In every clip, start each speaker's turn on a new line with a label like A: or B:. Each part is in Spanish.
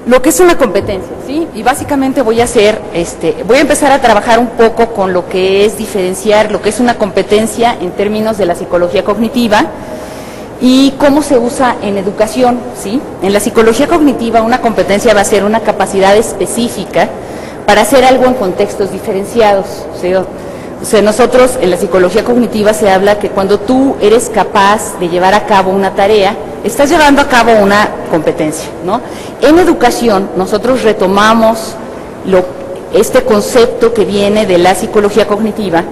A: lo que es una competencia, ¿sí? Y básicamente voy a empezar a trabajar un poco con lo que es diferenciar lo que es una competencia en términos de la psicología cognitiva y cómo se usa en educación, ¿sí? En la psicología cognitiva una competencia va a ser una capacidad específica para hacer algo en contextos diferenciados, ¿sí? O sea, nosotros en la psicología cognitiva se habla que cuando tú eres capaz de llevar a cabo una tarea, estás llevando a cabo una competencia, ¿no? En educación nosotros retomamos este concepto que viene de la psicología cognitiva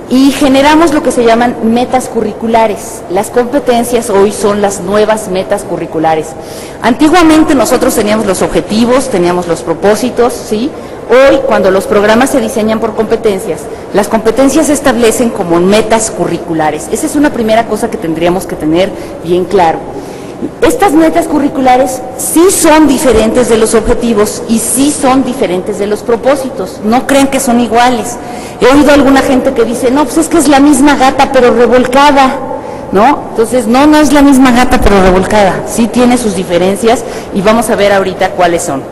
A: y generamos lo que se llaman metas curriculares. Las competencias hoy son las nuevas metas curriculares. Antiguamente nosotros teníamos los objetivos, teníamos los propósitos, ¿sí? Hoy, cuando los programas se diseñan por competencias, las competencias se establecen como metas curriculares. Esa es una primera cosa que tendríamos que tener bien claro. Estas metas curriculares sí son diferentes de los objetivos y sí son diferentes de los propósitos. No crean que son iguales. He oído a alguna gente que dice, no, pues es que es la misma gata pero revolcada, ¿no? Entonces, no es la misma gata pero revolcada. Sí tiene sus diferencias y vamos a ver ahorita cuáles son.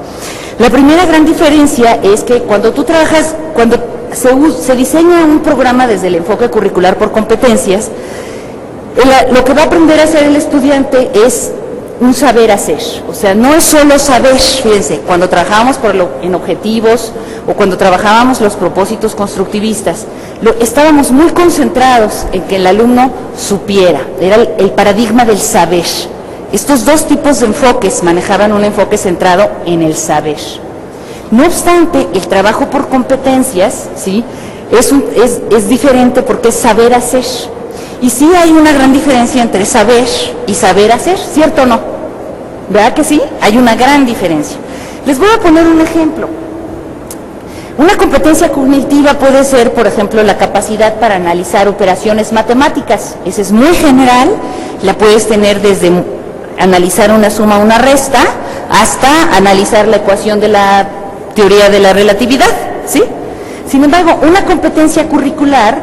A: La primera gran diferencia es que cuando tú trabajas, cuando se diseña un programa desde el enfoque curricular por competencias, lo que va a aprender a hacer el estudiante es un saber hacer. O sea, no es solo saber, fíjense, cuando trabajábamos en objetivos o cuando trabajábamos los propósitos constructivistas, estábamos muy concentrados en que el alumno supiera, era el paradigma del saber. Estos dos tipos de enfoques manejaban un enfoque centrado en el saber. No obstante, el trabajo por competencias, ¿sí?, es diferente porque es saber hacer. Y sí hay una gran diferencia entre saber y saber hacer, ¿cierto o no? ¿Verdad que sí? Hay una gran diferencia. Les voy a poner un ejemplo. Una competencia cognitiva puede ser, por ejemplo, la capacidad para analizar operaciones matemáticas. Esa es muy general, la puedes tener desde analizar una suma o una resta hasta analizar la ecuación de la teoría de la relatividad, ¿sí? Sin embargo, una competencia curricular,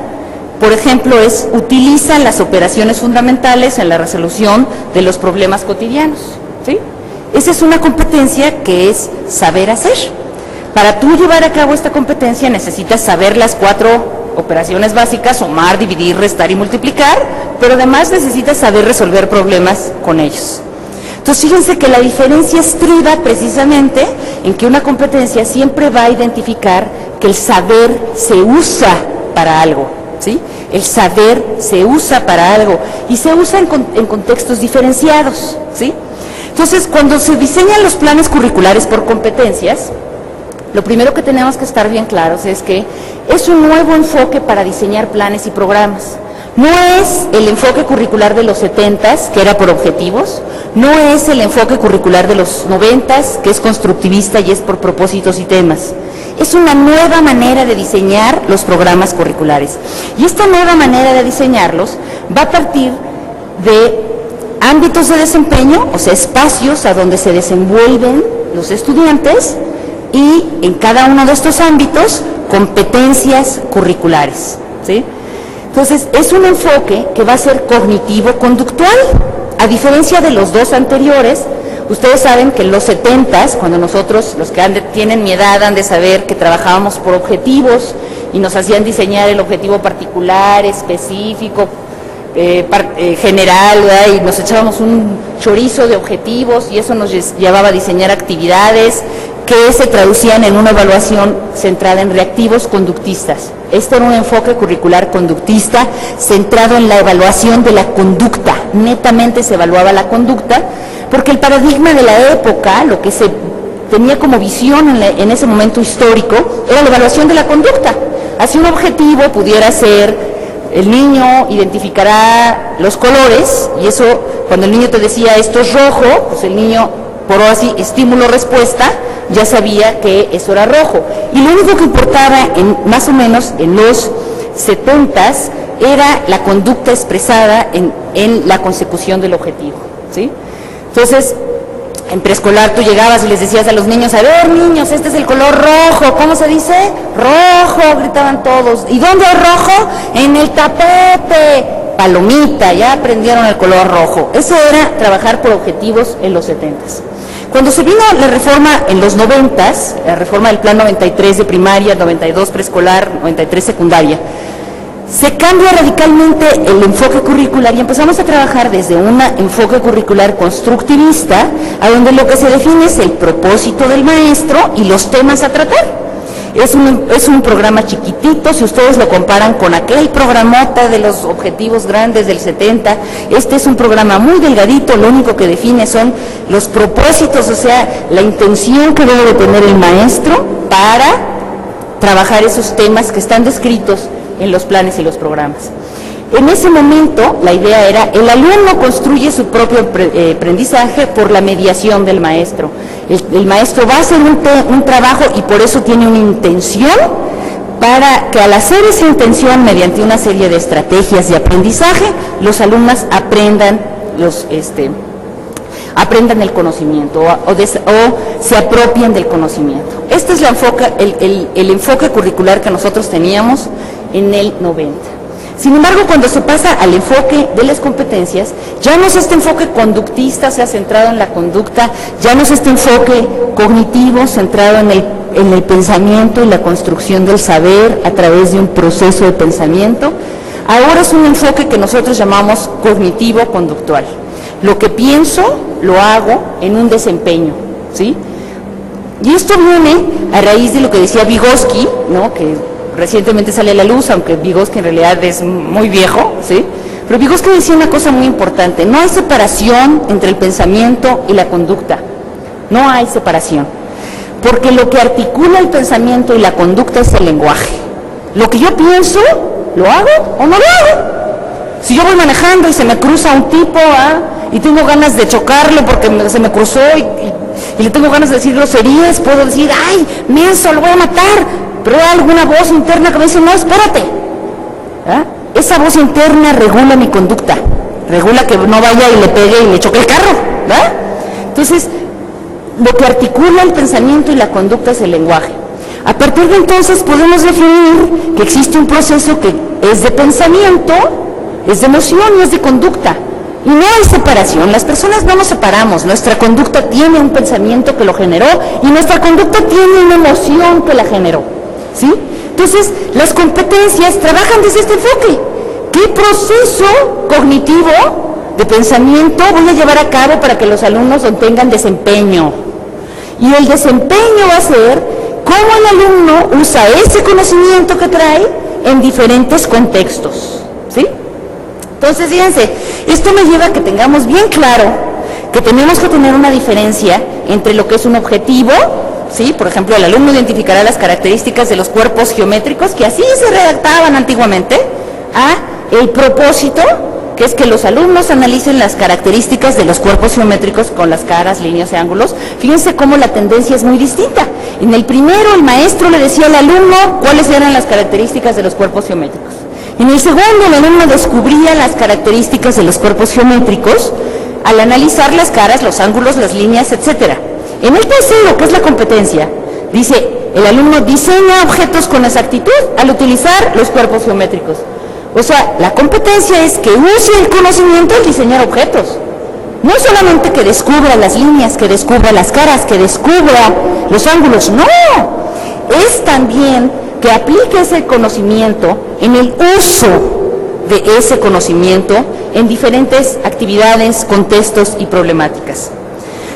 A: por ejemplo, utiliza las operaciones fundamentales en la resolución de los problemas cotidianos, ¿sí? Esa es una competencia que es saber hacer. Para tú llevar a cabo esta competencia necesitas saber las 4 operaciones básicas, sumar, dividir, restar y multiplicar, pero además necesitas saber resolver problemas con ellos. Entonces, fíjense que la diferencia estriba precisamente en que una competencia siempre va a identificar que el saber se usa para algo, ¿sí? El saber se usa para algo y se usa en contextos diferenciados, ¿sí? Entonces, cuando se diseñan los planes curriculares por competencias, lo primero que tenemos que estar bien claros es que es un nuevo enfoque para diseñar planes y programas. No es el enfoque curricular de los 70s, que era por objetivos, no es el enfoque curricular de los 90s, que es constructivista y es por propósitos y temas. Es una nueva manera de diseñar los programas curriculares. Y esta nueva manera de diseñarlos va a partir de ámbitos de desempeño, o sea, espacios a donde se desenvuelven los estudiantes, y en cada uno de estos ámbitos, competencias curriculares, ¿sí? Entonces, es un enfoque que va a ser cognitivo-conductual, a diferencia de los dos anteriores. Ustedes saben que en los 70s, cuando nosotros, los que tienen mi edad, han de saber que trabajábamos por objetivos y nos hacían diseñar el objetivo particular, específico, general, ¿verdad? Y nos echábamos un chorizo de objetivos y eso nos llevaba a diseñar actividades que se traducían en una evaluación centrada en reactivos conductistas. Este era un enfoque curricular conductista centrado en la evaluación de la conducta. Netamente se evaluaba la conducta, porque el paradigma de la época, lo que se tenía como visión en ese momento histórico, era la evaluación de la conducta. Así un objetivo pudiera ser, el niño identificará los colores, y eso, cuando el niño te decía esto es rojo, pues el niño, por así, estímulo-respuesta, ya sabía que eso era rojo. Y lo único que importaba, más o menos en los 70s, era la conducta expresada en la consecución del objetivo, ¿sí? Entonces, en preescolar tú llegabas y les decías a los niños, a ver niños, este es el color rojo, ¿cómo se dice? Rojo, gritaban todos. ¿Y dónde hay rojo? En el tapete. Palomita, ya aprendieron el color rojo. Eso era trabajar por objetivos en los 70s. Cuando se vino la reforma en los 90s, la reforma del Plan 93 de primaria, 92 preescolar, 93 secundaria, se cambia radicalmente el enfoque curricular y empezamos a trabajar desde un enfoque curricular constructivista, a donde lo que se define es el propósito del maestro y los temas a tratar. Es un programa chiquitito, si ustedes lo comparan con aquel programota de los objetivos grandes del 70, este es un programa muy delgadito, lo único que define son los propósitos, o sea, la intención que debe de tener el maestro para trabajar esos temas que están descritos en los planes y los programas. En ese momento, la idea era, el alumno construye su propio aprendizaje por la mediación del maestro. El maestro va a hacer un trabajo y por eso tiene una intención, para que al hacer esa intención mediante una serie de estrategias de aprendizaje, los alumnos aprendan el conocimiento o se apropien del conocimiento. Este es el enfoque curricular que nosotros teníamos en el 90. Sin embargo, cuando se pasa al enfoque de las competencias, ya no es este enfoque conductista, o sea, centrado en la conducta, ya no es este enfoque cognitivo, centrado en el pensamiento y la construcción del saber a través de un proceso de pensamiento. Ahora es un enfoque que nosotros llamamos cognitivo-conductual. Lo que pienso, lo hago en un desempeño, ¿sí? Y esto viene a raíz de lo que decía Vygotsky, ¿no?, que recientemente sale a la luz, aunque Vygotsky en realidad es muy viejo, ¿sí? Pero Vygotsky decía una cosa muy importante: no hay separación entre el pensamiento y la conducta, no hay separación, porque lo que articula el pensamiento y la conducta es el lenguaje. Lo que yo pienso, ¿lo hago o no lo hago? Si yo voy manejando y se me cruza un tipo, y tengo ganas de chocarlo porque se me cruzó y le tengo ganas de decir groserías, puedo decir, ¡ay, menso, lo voy a matar! Pero hay alguna voz interna que me dice, no, espérate. Esa voz interna regula mi conducta, regula que no vaya y le pegue y le choque el carro, ¿verdad? Entonces, lo que articula el pensamiento y la conducta es el lenguaje. A partir de entonces podemos definir que existe un proceso que es de pensamiento, es de emoción y es de conducta. Y no hay separación, las personas no nos separamos, nuestra conducta tiene un pensamiento que lo generó y nuestra conducta tiene una emoción que la generó, ¿sí? Entonces, las competencias trabajan desde este enfoque. ¿Qué proceso cognitivo de pensamiento voy a llevar a cabo para que los alumnos obtengan desempeño? Y el desempeño va a ser cómo el alumno usa ese conocimiento que trae en diferentes contextos, ¿sí? Entonces, fíjense, esto me lleva a que tengamos bien claro que tenemos que tener una diferencia entre lo que es un objetivo, ¿sí? Por ejemplo, el alumno identificará las características de los cuerpos geométricos, que así se redactaban antiguamente, a el propósito, que es que los alumnos analicen las características de los cuerpos geométricos con las caras, líneas y ángulos. Fíjense cómo la tendencia es muy distinta. En el primero, el maestro le decía al alumno cuáles eran las características de los cuerpos geométricos. En el segundo, el alumno descubría las características de los cuerpos geométricos al analizar las caras, los ángulos, las líneas, etc. En el tercero, que es la competencia, dice, el alumno diseña objetos con exactitud al utilizar los cuerpos geométricos. O sea, la competencia es que use el conocimiento al diseñar objetos. No solamente que descubra las líneas, que descubra las caras, que descubra los ángulos, no. Es también que aplique ese conocimiento en el uso de ese conocimiento en diferentes actividades, contextos y problemáticas.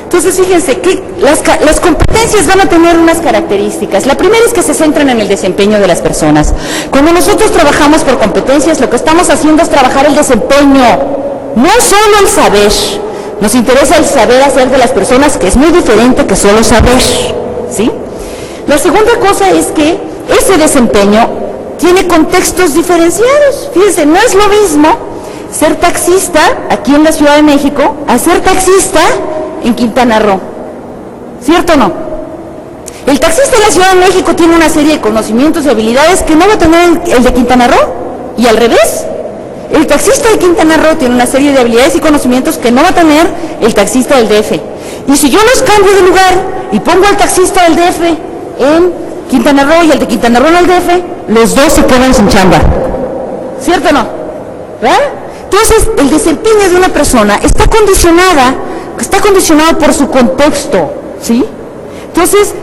A: Entonces, fíjense que las competencias van a tener unas características. La primera es que se centran en el desempeño de las personas. Cuando nosotros trabajamos por competencias, lo que estamos haciendo es trabajar el desempeño, no solo el saber. Nos interesa el saber hacer de las personas, que es muy diferente que solo saber, ¿sí? La segunda cosa es que ese desempeño tiene contextos diferenciados. Fíjense, no es lo mismo ser taxista aquí en la Ciudad de México a ser taxista en Quintana Roo, ¿cierto o no? El taxista en la Ciudad de México tiene una serie de conocimientos y habilidades que no va a tener el de Quintana Roo, y al revés. El taxista de Quintana Roo tiene una serie de habilidades y conocimientos que no va a tener el taxista del DF. Y si yo los cambio de lugar y pongo al taxista del DF en Quintana Roo y el de Quintana Roo en el DF, los dos se quedan sin chamba, ¿cierto o no? ¿Verdad? Entonces, el desempeño de una persona está condicionado está condicionado por su contexto, ¿sí? Entonces,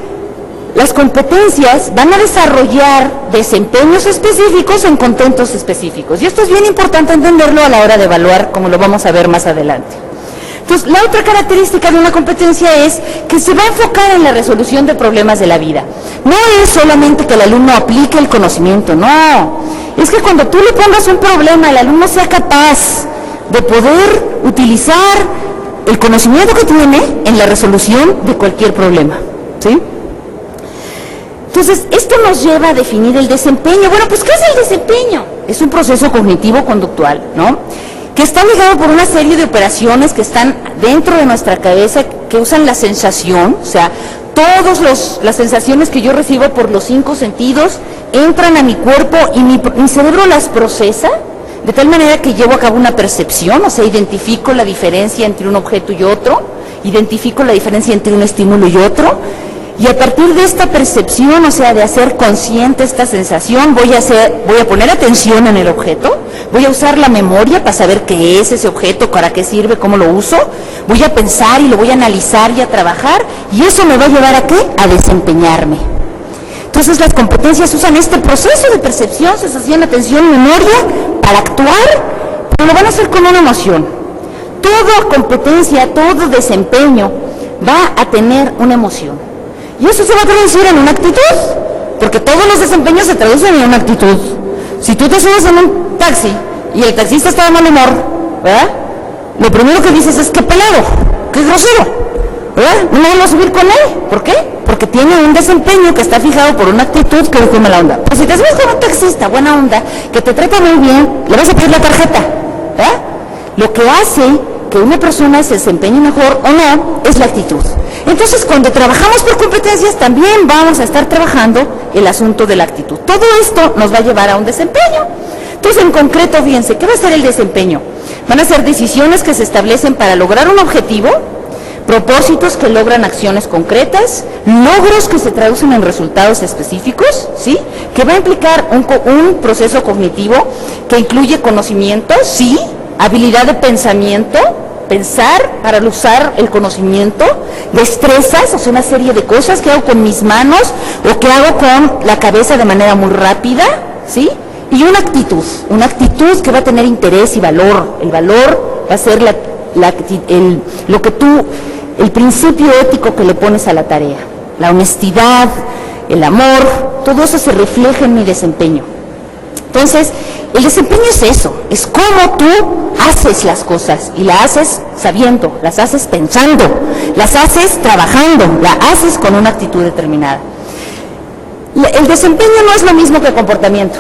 A: las competencias van a desarrollar desempeños específicos en contextos específicos. Y esto es bien importante entenderlo a la hora de evaluar, como lo vamos a ver más adelante. Entonces, la otra característica de una competencia es que se va a enfocar en la resolución de problemas de la vida. No es solamente que el alumno aplique el conocimiento, no. Es que cuando tú le pongas un problema, el alumno sea capaz de poder utilizar el conocimiento que tiene en la resolución de cualquier problema, ¿sí? Entonces, esto nos lleva a definir el desempeño. Bueno, pues, ¿qué es el desempeño? Es un proceso cognitivo-conductual, ¿no?, que está ligado por una serie de operaciones que están dentro de nuestra cabeza, que usan la sensación, o sea, todas las sensaciones que yo recibo por los 5 sentidos entran a mi cuerpo y mi cerebro las procesa, de tal manera que llevo a cabo una percepción, o sea, identifico la diferencia entre un objeto y otro, identifico la diferencia entre un estímulo y otro, y a partir de esta percepción, o sea, de hacer consciente esta sensación, voy a poner atención en el objeto, voy a usar la memoria para saber qué es ese objeto, para qué sirve, cómo lo uso, voy a pensar y lo voy a analizar y a trabajar, y eso me va a llevar ¿a qué? A desempeñarme. Entonces las competencias usan este proceso de percepción, sensación, atención, memoria, para actuar, pero lo van a hacer con una emoción. Toda competencia, todo desempeño va a tener una emoción. Y eso se va a traducir en una actitud, porque todos los desempeños se traducen en una actitud. Si tú te subes en un taxi y el taxista está de mal humor, ¿verdad?, lo primero que dices es: qué pelado, qué grosero, ¿verdad? No me voy a subir con él. ¿Por qué? Porque tiene un desempeño que está fijado por una actitud que es de mala onda. Pues si te subes con un taxista buena onda, que te trata muy bien, le vas a pedir la tarjeta, ¿verdad? Lo que hace que una persona se desempeñe mejor o no es la actitud. Entonces, cuando trabajamos por competencias, también vamos a estar trabajando el asunto de la actitud. Todo esto nos va a llevar a un desempeño. Entonces, en concreto, fíjense, ¿qué va a ser el desempeño? Van a ser decisiones que se establecen para lograr un objetivo, propósitos que logran acciones concretas, logros que se traducen en resultados específicos, ¿sí?, que va a implicar un proceso cognitivo que incluye conocimiento, sí, habilidad de pensamiento, pensar para usar el conocimiento, destrezas, o sea, una serie de cosas que hago con mis manos o que hago con la cabeza de manera muy rápida, ¿sí? Y una actitud que va a tener interés y valor. El valor va a ser el principio ético que le pones a la tarea. La honestidad, el amor, todo eso se refleja en mi desempeño. Entonces, el desempeño es eso, es cómo tú haces las cosas, y las haces sabiendo, las haces pensando, las haces trabajando, las haces con una actitud determinada. El desempeño no es lo mismo que el comportamiento,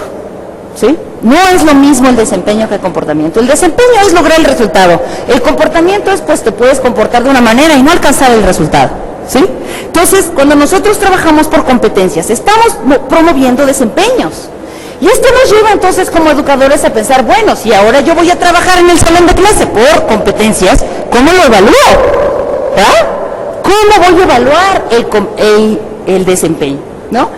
A: ¿sí? No es lo mismo el desempeño que el comportamiento. El desempeño es lograr el resultado. El comportamiento es, pues, te puedes comportar de una manera y no alcanzar el resultado, ¿sí? Entonces, cuando nosotros trabajamos por competencias, estamos promoviendo desempeños. Y esto nos lleva entonces como educadores a pensar, bueno, si ahora yo voy a trabajar en el salón de clase por competencias, ¿cómo lo evalúo? ¿Ah? ¿Cómo voy a evaluar el desempeño? ¿No?